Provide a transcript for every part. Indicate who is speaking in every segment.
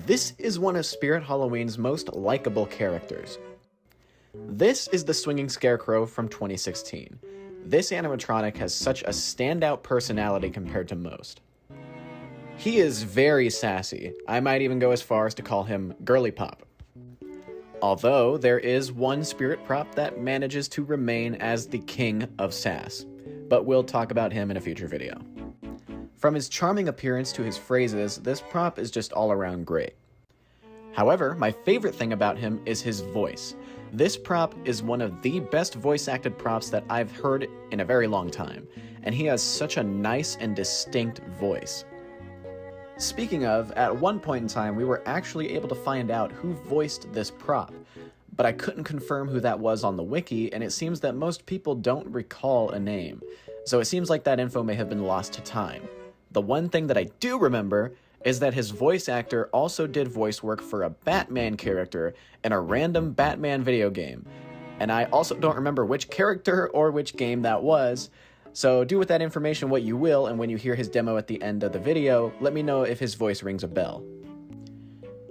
Speaker 1: This is one of Spirit Halloween's most likable characters. This is the Swinging Scarecrow from 2016. This animatronic has such a standout personality compared to most. He is very sassy. I might even go as far as to call him Girly Pop. Although there is one spirit prop that manages to remain as the king of sass, but we'll talk about him in a future video. From his charming appearance to his phrases, this prop is just all around great. However, my favorite thing about him is his voice. This prop is one of the best voice-acted props that I've heard in a very long time, and he has such a nice and distinct voice. Speaking of, at one point in time we were actually able to find out who voiced this prop, but I couldn't confirm who that was on the wiki, and it seems that most people don't recall a name, so it seems like that info may have been lost to time. The one thing that I do remember is that his voice actor also did voice work for a Batman character in a random Batman video game, and I also don't remember which character or which game that was, so do with that information what you will, and when you hear his demo at the end of the video, let me know if his voice rings a bell.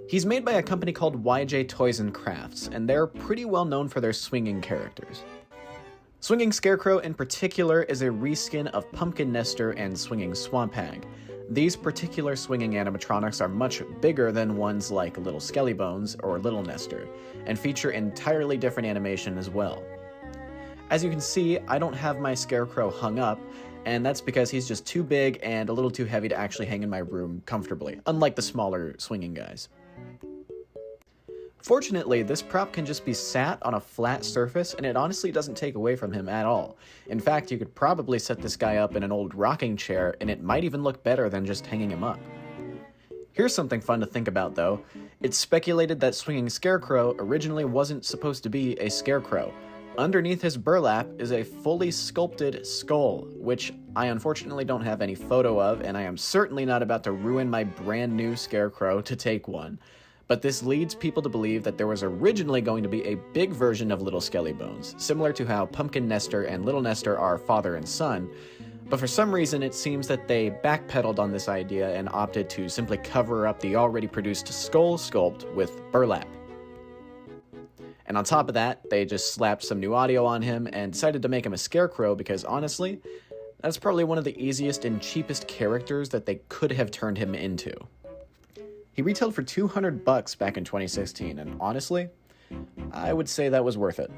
Speaker 1: He's made by a company called YJ Toys and Crafts, and they're pretty well known for their swinging characters. Swinging Scarecrow in particular is a reskin of Pumpkin Nester and Swinging Swamp Hag. These particular swinging animatronics are much bigger than ones like Little Skellybones or Little Nester, and feature entirely different animation as well. As you can see, I don't have my Scarecrow hung up, and that's because he's just too big and a little too heavy to actually hang in my room comfortably, unlike the smaller swinging guys. Fortunately, this prop can just be sat on a flat surface, and it honestly doesn't take away from him at all. In fact, you could probably set this guy up in an old rocking chair, and it might even look better than just hanging him up. Here's something fun to think about though. It's speculated that Swinging Scarecrow originally wasn't supposed to be a scarecrow. Underneath his burlap is a fully sculpted skull, which I unfortunately don't have any photo of, and I am certainly not about to ruin my brand new Scarecrow to take one. But this leads people to believe that there was originally going to be a big version of Little Skellybones, similar to how Pumpkin Nester and Little Nester are father and son, but for some reason it seems that they backpedaled on this idea and opted to simply cover up the already produced skull sculpt with burlap. And on top of that, they just slapped some new audio on him and decided to make him a scarecrow because honestly, that's probably one of the easiest and cheapest characters that they could have turned him into. He retailed for $200 back in 2016, and honestly, I would say that was worth it.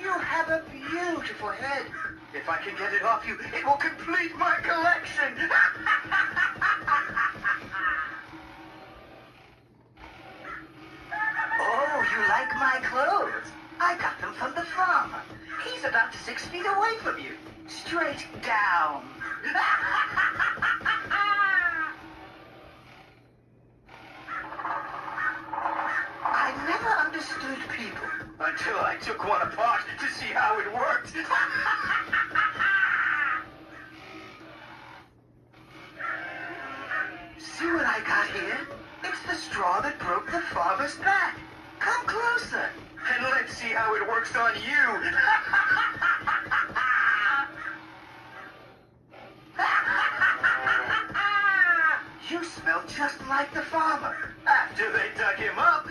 Speaker 2: You have a beautiful head. If I can get it off you, it will complete my collection. Oh, you like my clothes? I got them from the farmer. He's about 6 feet away from you. Straight down. I never understood people until I took one apart to see how it worked. See what I got here? It's the straw that broke the farmer's back. Come closer, and let's see how it works on you. You smell just like the farmer. After they dug him up.